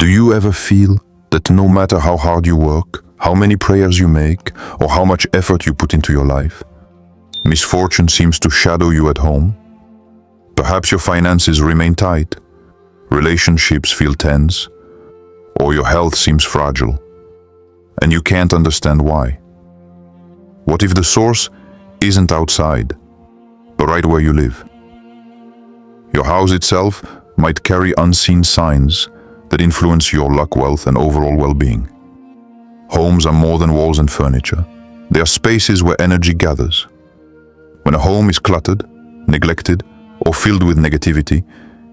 Do you ever feel that no matter how hard you work, how many prayers you make, or how much effort you put into your life, misfortune seems to shadow you at home? Perhaps your finances remain tight, relationships feel tense, or your health seems fragile, and you can't understand why. What if the source isn't outside, but right where you live? Your house itself might carry unseen signs that influence your luck, wealth, and overall well-being. Homes are more than walls and furniture. They are spaces where energy gathers. When a home is cluttered, neglected, or filled with negativity,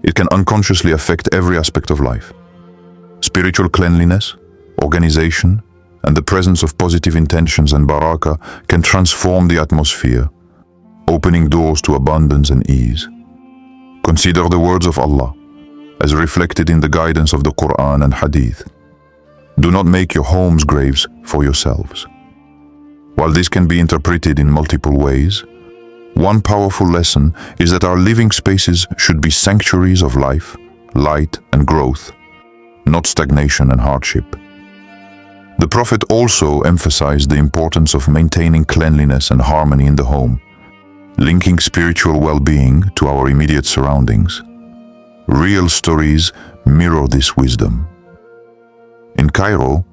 it can unconsciously affect every aspect of life. Spiritual cleanliness, organization, and the presence of positive intentions and barakah can transform the atmosphere, opening doors to abundance and ease. Consider the words of Allah, as reflected in the guidance of the Qur'an and Hadith. Do not make your homes graves for yourselves. While this can be interpreted in multiple ways, one powerful lesson is that our living spaces should be sanctuaries of life, light, and growth, not stagnation and hardship. The Prophet also emphasized the importance of maintaining cleanliness and harmony in the home, linking spiritual well-being to our immediate surroundings. Real stories mirror this wisdom. In Cairo,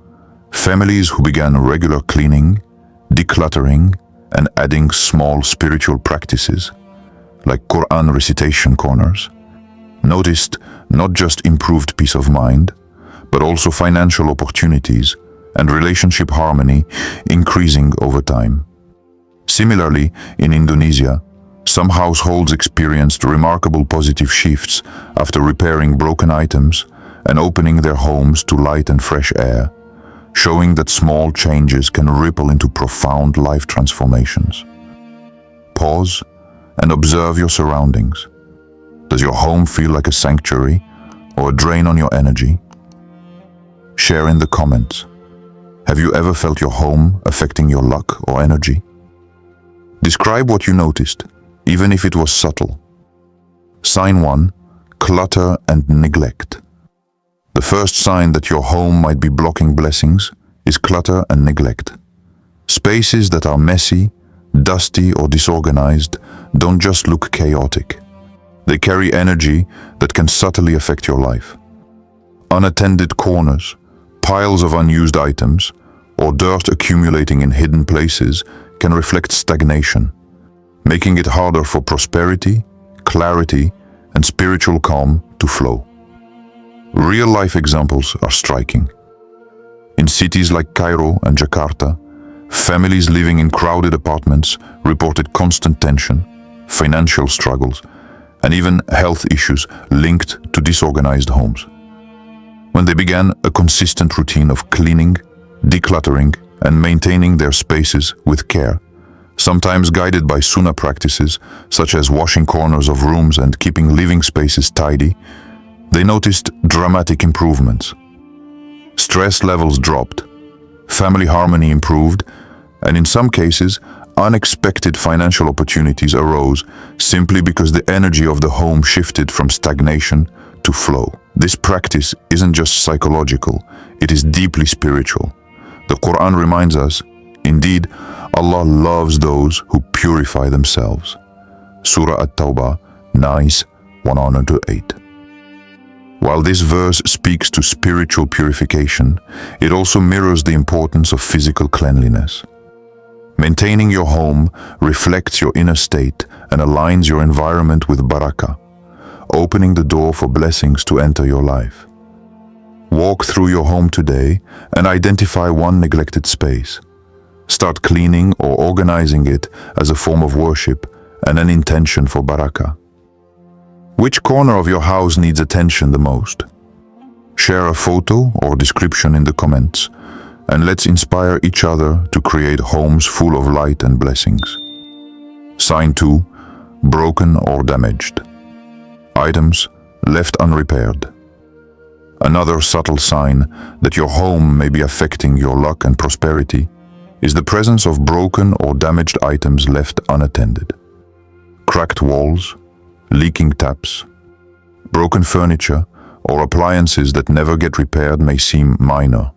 families who began regular cleaning, decluttering, and adding small spiritual practices, like Qur'an recitation corners, noticed not just improved peace of mind, but also financial opportunities and relationship harmony increasing over time. Similarly, in Indonesia, some households experienced remarkable positive shifts after repairing broken items and opening their homes to light and fresh air, showing that small changes can ripple into profound life transformations. Pause and observe your surroundings. Does your home feel like a sanctuary or a drain on your energy? Share in the comments. Have you ever felt your home affecting your luck or energy? Describe what you noticed, even if it was subtle. Sign 1. Clutter and neglect. The first sign that your home might be blocking blessings is clutter and neglect. Spaces that are messy, dusty, or disorganized don't just look chaotic. They carry energy that can subtly affect your life. Unattended corners, piles of unused items, or dirt accumulating in hidden places can reflect stagnation, making it harder for prosperity, clarity, and spiritual calm to flow. Real-life examples are striking. In cities like Cairo and Jakarta, families living in crowded apartments reported constant tension, financial struggles, and even health issues linked to disorganized homes. When they began a consistent routine of cleaning, decluttering, and maintaining their spaces with care, sometimes guided by Sunnah practices such as washing corners of rooms and keeping living spaces tidy, they noticed dramatic improvements. Stress levels dropped, family harmony improved, and in some cases, unexpected financial opportunities arose simply because the energy of the home shifted from stagnation to flow. This practice isn't just psychological, it is deeply spiritual. The Qur'an reminds us, indeed, Allah loves those who purify themselves. Surah At-Tawbah 9:1-8. While this verse speaks to spiritual purification, it also mirrors the importance of physical cleanliness. Maintaining your home reflects your inner state and aligns your environment with barakah, opening the door for blessings to enter your life. Walk through your home today and identify one neglected space. Start cleaning or organizing it as a form of worship and an intention for barakah. Which corner of your house needs attention the most? Share a photo or description in the comments, and let's inspire each other to create homes full of light and blessings. Sign 2. Broken or damaged. Items left unrepaired. Another subtle sign that your home may be affecting your luck and prosperity is the presence of broken or damaged items left unattended. Cracked walls, leaking taps, broken furniture, or appliances that never get repaired may seem minor,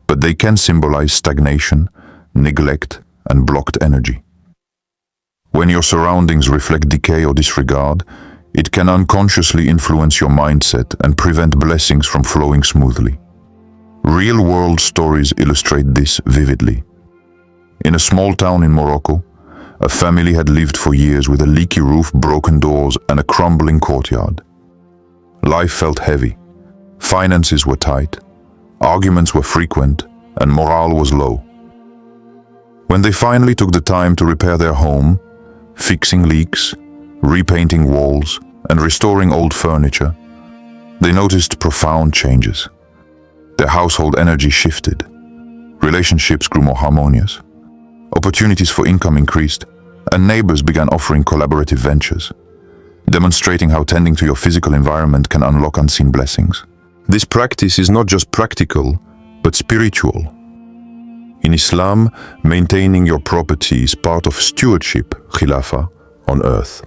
but they can symbolize stagnation, neglect, and blocked energy. When your surroundings reflect decay or disregard, it can unconsciously influence your mindset and prevent blessings from flowing smoothly. Real-world stories illustrate this vividly. In a small town in Morocco, a family had lived for years with a leaky roof, broken doors, and a crumbling courtyard. Life felt heavy. Finances were tight. Arguments were frequent, and morale was low. When they finally took the time to repair their home, fixing leaks, repainting walls, and restoring old furniture, they noticed profound changes. Their household energy shifted. Relationships grew more harmonious. Opportunities for income increased, and neighbors began offering collaborative ventures, demonstrating how tending to your physical environment can unlock unseen blessings. This practice is not just practical, but spiritual. In Islam, maintaining your property is part of stewardship, khilafah, on earth.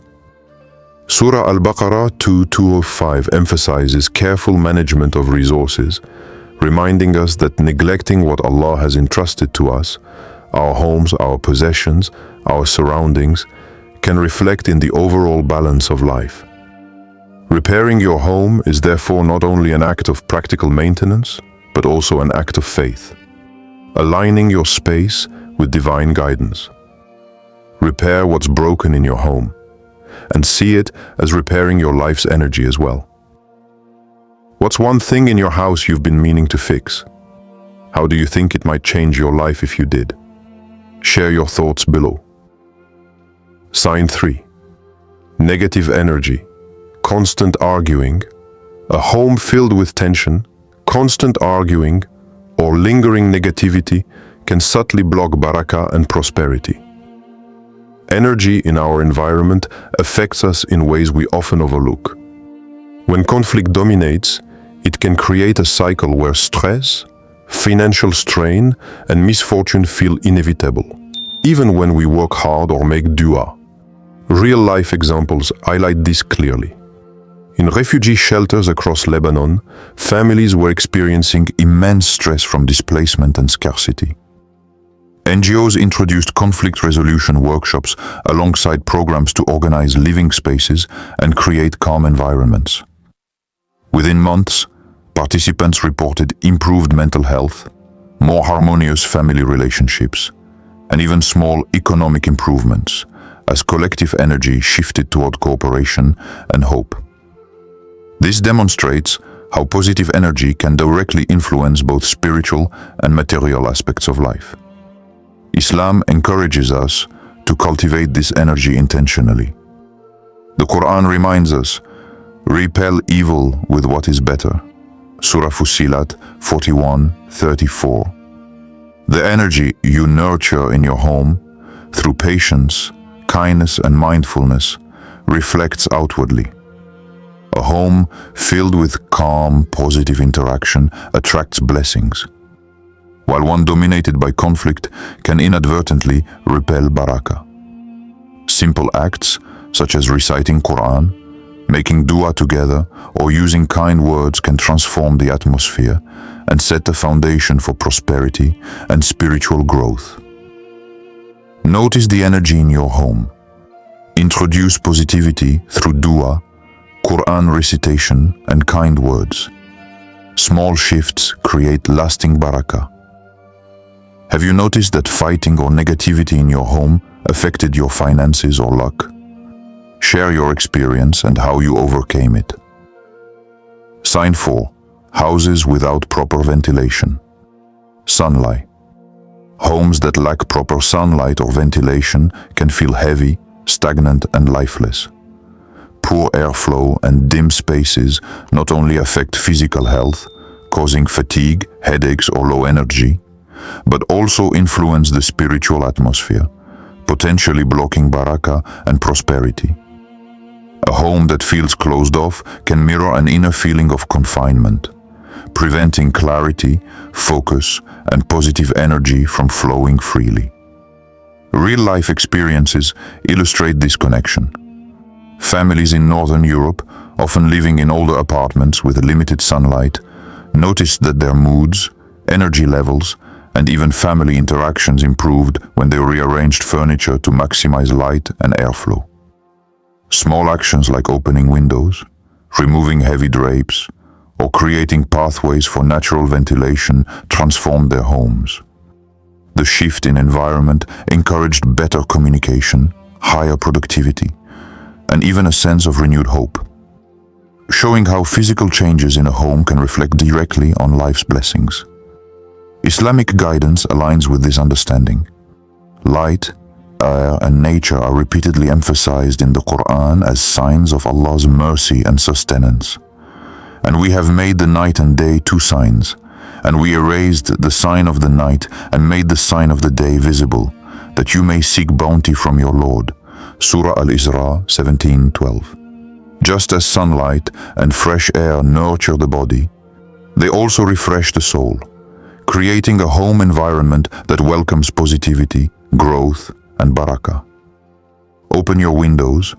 Surah Al-Baqarah 2:205 emphasizes careful management of resources, reminding us that neglecting what Allah has entrusted to us, our homes, our possessions, our surroundings, can reflect in the overall balance of life. Repairing your home is therefore not only an act of practical maintenance, but also an act of faith, aligning your space with divine guidance. Repair what's broken in your home, and see it as repairing your life's energy as well. What's one thing in your house you've been meaning to fix? How do you think it might change your life if you did? Share your thoughts below. Sign 3. Negative energy. Constant arguing. A home filled with tension, constant arguing, or lingering negativity can subtly block barakah and prosperity. Energy in our environment affects us in ways we often overlook. When conflict dominates, it can create a cycle where stress, financial strain, and misfortune feel inevitable, even when we work hard or make dua. Real-life examples highlight this clearly. In refugee shelters across Lebanon, families were experiencing immense stress from displacement and scarcity. NGOs introduced conflict resolution workshops alongside programs to organize living spaces and create calm environments. Within months, participants reported improved mental health, more harmonious family relationships, and even small economic improvements as collective energy shifted toward cooperation and hope. This demonstrates how positive energy can directly influence both spiritual and material aspects of life. Islam encourages us to cultivate this energy intentionally. The Qur'an reminds us, repel evil with what is better. Surah Fussilat 41:34. The energy you nurture in your home, through patience, kindness, and mindfulness, reflects outwardly. A home filled with calm, positive interaction attracts blessings, while one dominated by conflict can inadvertently repel barakah. Simple acts such as reciting Qur'an, making dua together, or using kind words can transform the atmosphere and set the foundation for prosperity and spiritual growth. Notice the energy in your home. Introduce positivity through dua, Qur'an recitation, and kind words. Small shifts create lasting barakah. Have you noticed that fighting or negativity in your home affected your finances or luck? Share your experience and how you overcame it. Sign 4. Houses without proper ventilation. Sunlight. Homes that lack proper sunlight or ventilation can feel heavy, stagnant, and lifeless. Poor airflow and dim spaces not only affect physical health, causing fatigue, headaches, or low energy, but also influence the spiritual atmosphere, potentially blocking barakah and prosperity. A home that feels closed off can mirror an inner feeling of confinement, preventing clarity, focus, and positive energy from flowing freely. Real-life experiences illustrate this connection. Families in Northern Europe often living in older apartments with limited sunlight, noticed that their moods, energy levels, and even family interactions improved when they rearranged furniture to maximize light and airflow. Small actions like opening windows, removing heavy drapes, or creating pathways for natural ventilation transformed their homes. The shift in environment encouraged better communication, higher productivity, and even a sense of renewed hope, showing how physical changes in a home can reflect directly on life's blessings. Islamic guidance aligns with this understanding. Light, air, and nature are repeatedly emphasized in the Qur'an as signs of Allah's mercy and sustenance. And we have made the night and day two signs, and we erased the sign of the night and made the sign of the day visible, that you may seek bounty from your Lord. Surah Al-Isra 17:12. Just as sunlight and fresh air nurture the body, they also refresh the soul, creating a home environment that welcomes positivity, growth, and barakah. Open your windows,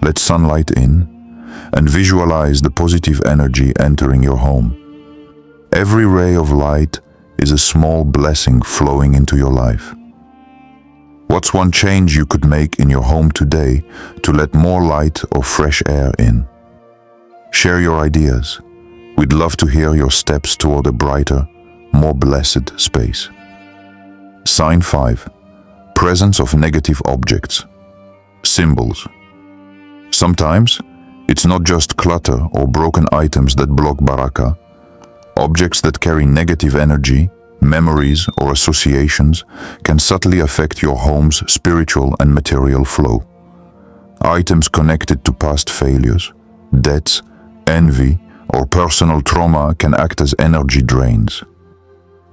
let sunlight in, and visualize the positive energy entering your home. Every ray of light is a small blessing flowing into your life. What's one change you could make in your home today to let more light or fresh air in? Share your ideas. We'd love to hear your steps toward a brighter, more blessed space. Sign 5. Presence of negative objects. Symbols. Sometimes, it's not just clutter or broken items that block barakah. Objects that carry negative energy, memories, or associations can subtly affect your home's spiritual and material flow. Items connected to past failures, debts, envy, or personal trauma can act as energy drains.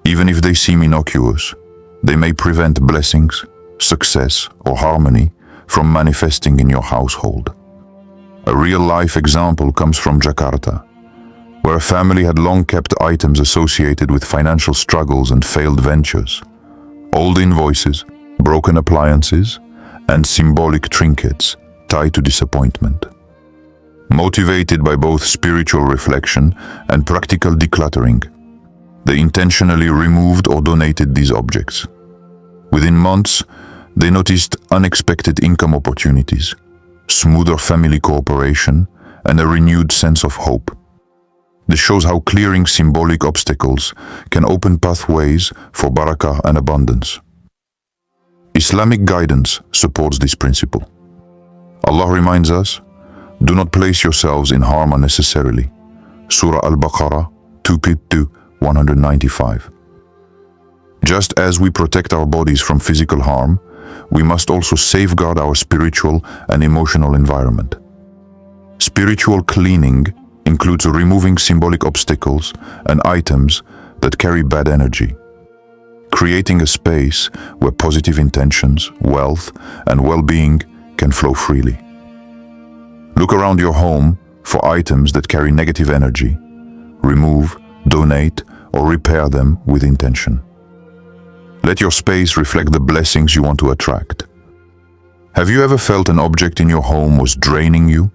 Even if they seem innocuous, they may prevent blessings, success, or harmony from manifesting in your household. A real-life example comes from Jakarta, where a family had long kept items associated with financial struggles and failed ventures. Old invoices, broken appliances, and symbolic trinkets tied to disappointment. Motivated by both spiritual reflection and practical decluttering, they intentionally removed or donated these objects. Within months, they noticed unexpected income opportunities, smoother family cooperation, and a renewed sense of hope. This shows how clearing symbolic obstacles can open pathways for barakah and abundance. Islamic guidance supports this principle. Allah reminds us, do not place yourselves in harm unnecessarily. Surah Al-Baqarah 2:195. Just as we protect our bodies from physical harm, we must also safeguard our spiritual and emotional environment. Spiritual cleaning includes removing symbolic obstacles and items that carry bad energy, creating a space where positive intentions, wealth, and well-being can flow freely. Look around your home for items that carry negative energy. Remove, donate, or repair them with intention. Let your space reflect the blessings you want to attract. Have you ever felt an object in your home was draining you?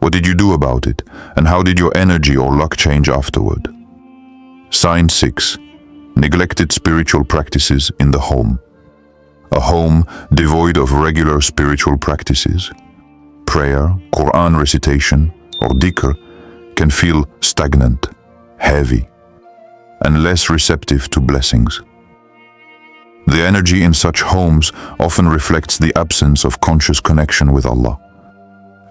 What did you do about it, and how did your energy or luck change afterward? Sign 6. Neglected spiritual practices in the home. A home devoid of regular spiritual practices, prayer, Qur'an recitation, or dhikr, can feel stagnant, heavy, and less receptive to blessings. The energy in such homes often reflects the absence of conscious connection with Allah,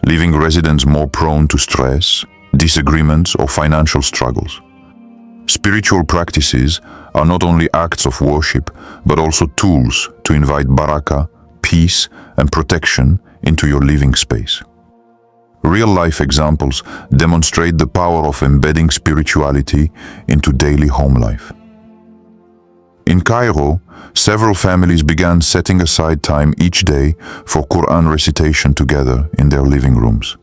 leaving residents more prone to stress, disagreements, or financial struggles. Spiritual practices are not only acts of worship, but also tools to invite barakah, peace, and protection into your living space. Real-life examples demonstrate the power of embedding spirituality into daily home life. In Cairo, several families began setting aside time each day for Qur'an recitation together in their living rooms.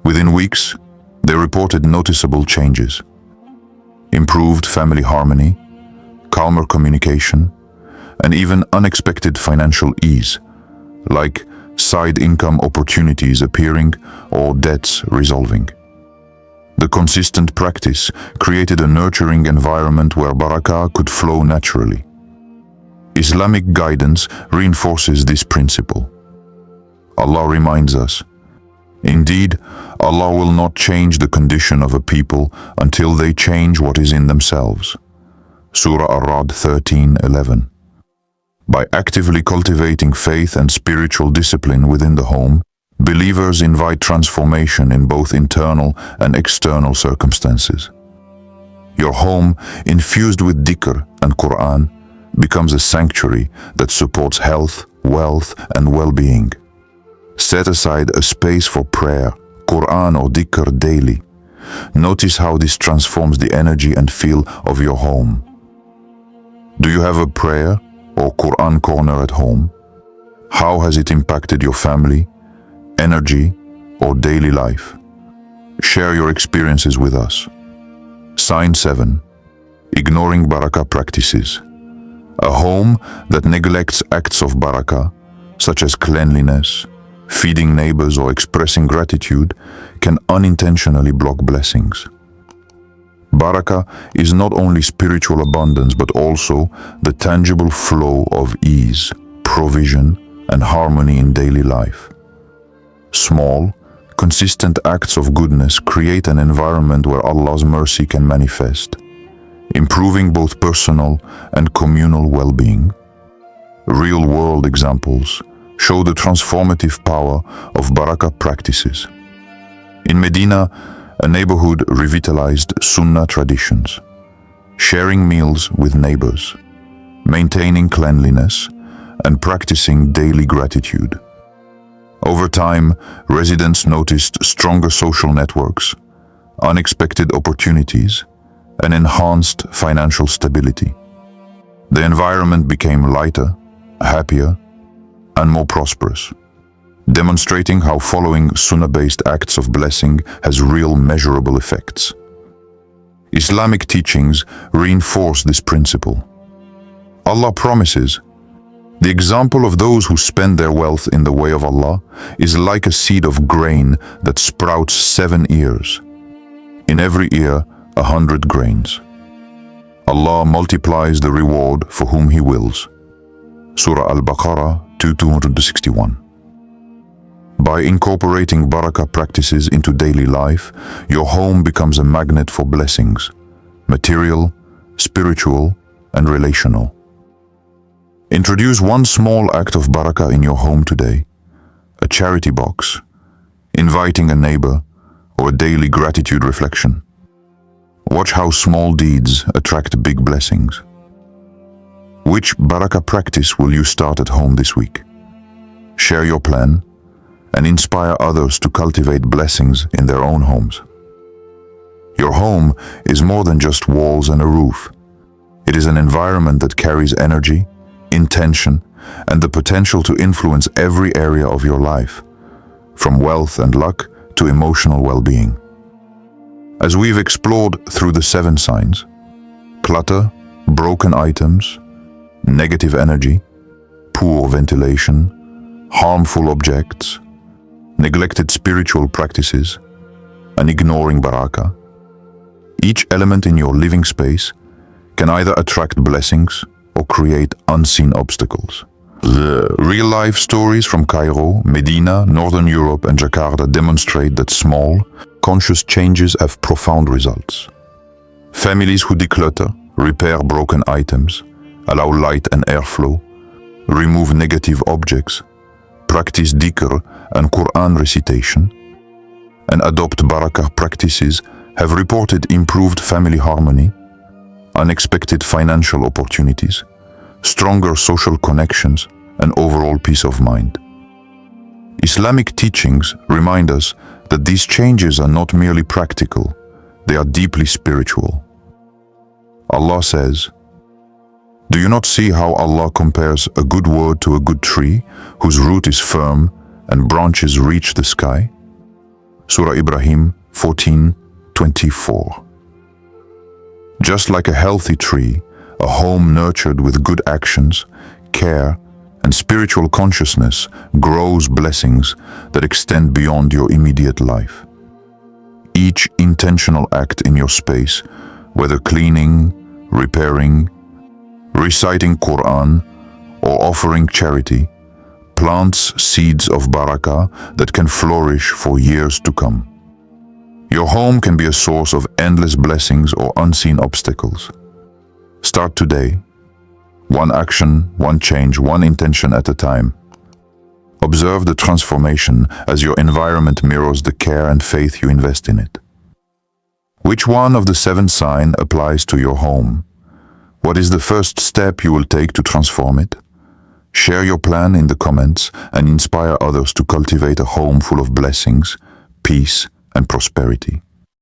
Within weeks, they reported noticeable changes: improved family harmony, calmer communication, and even unexpected financial ease, like side income opportunities appearing, or debts resolving. The consistent practice created a nurturing environment where barakah could flow naturally. Islamic guidance reinforces this principle. Allah reminds us, "Indeed, Allah will not change the condition of a people until they change what is in themselves." Surah Al-Ra'd 13:11. By actively cultivating faith and spiritual discipline within the home, believers invite transformation in both internal and external circumstances. Your home, infused with dhikr and Qur'an, becomes a sanctuary that supports health, wealth, and well-being. Set aside a space for prayer, Qur'an or dhikr daily. Notice how this transforms the energy and feel of your home. Do you have a prayer or Qur'an corner at home? How has it impacted your family, energy, or daily life? Share your experiences with us. Sign 7. Ignoring barakah practices. A home that neglects acts of barakah, such as cleanliness, feeding neighbors, or expressing gratitude, can unintentionally block blessings. Barakah is not only spiritual abundance but also the tangible flow of ease, provision, and harmony in daily life. Small, consistent acts of goodness create an environment where Allah's mercy can manifest, improving both personal and communal well-being. Real-world examples show the transformative power of barakah practices. In Medina, a neighborhood revitalized Sunnah traditions, sharing meals with neighbors, maintaining cleanliness, and practicing daily gratitude. Over time, residents noticed stronger social networks, unexpected opportunities, and enhanced financial stability. The environment became lighter, happier, and more prosperous, demonstrating how following Sunnah-based acts of blessing has real measurable effects. Islamic teachings reinforce this principle. Allah promises, "The example of those who spend their wealth in the way of Allah is like a seed of grain that sprouts 7 ears. In every ear, 100 grains. Allah multiplies the reward for whom He wills." Surah Al-Baqarah 261. By incorporating barakah practices into daily life, your home becomes a magnet for blessings, material, spiritual, and relational. Introduce one small act of barakah in your home today: a charity box, inviting a neighbor, or a daily gratitude reflection. Watch how small deeds attract big blessings. Which barakah practice will you start at home this week? Share your plan and inspire others to cultivate blessings in their own homes. Your home is more than just walls and a roof. It is an environment that carries energy, intention, and the potential to influence every area of your life, from wealth and luck to emotional well-being. As we've explored through the 7 signs: clutter, broken items, negative energy, poor ventilation, harmful objects, neglected spiritual practices, and ignoring barakah, each element in your living space can either attract blessings or create unseen obstacles. The real-life stories from Cairo, Medina, Northern Europe, and Jakarta demonstrate that small, conscious changes have profound results. Families who declutter, repair broken items, allow light and airflow, remove negative objects, practice dhikr and Qur'an recitation, and adopt barakah practices have reported improved family harmony, unexpected financial opportunities, stronger social connections, and overall peace of mind. Islamic teachings remind us that these changes are not merely practical, they are deeply spiritual. Allah says, "Do you not see how Allah compares a good word to a good tree, whose root is firm and branches reach the sky?" Surah Ibrahim 14:24. Just like a healthy tree, a home nurtured with good actions, care, and spiritual consciousness grows blessings that extend beyond your immediate life. Each intentional act in your space, whether cleaning, repairing, reciting Qur'an, or offering charity, plants seeds of barakah that can flourish for years to come. Your home can be a source of endless blessings or unseen obstacles. Start today. One action, one change, one intention at a time. Observe the transformation as your environment mirrors the care and faith you invest in it. Which one of the 7 signs applies to your home? What is the first step you will take to transform it? Share your plan in the comments and inspire others to cultivate a home full of blessings, peace, and prosperity.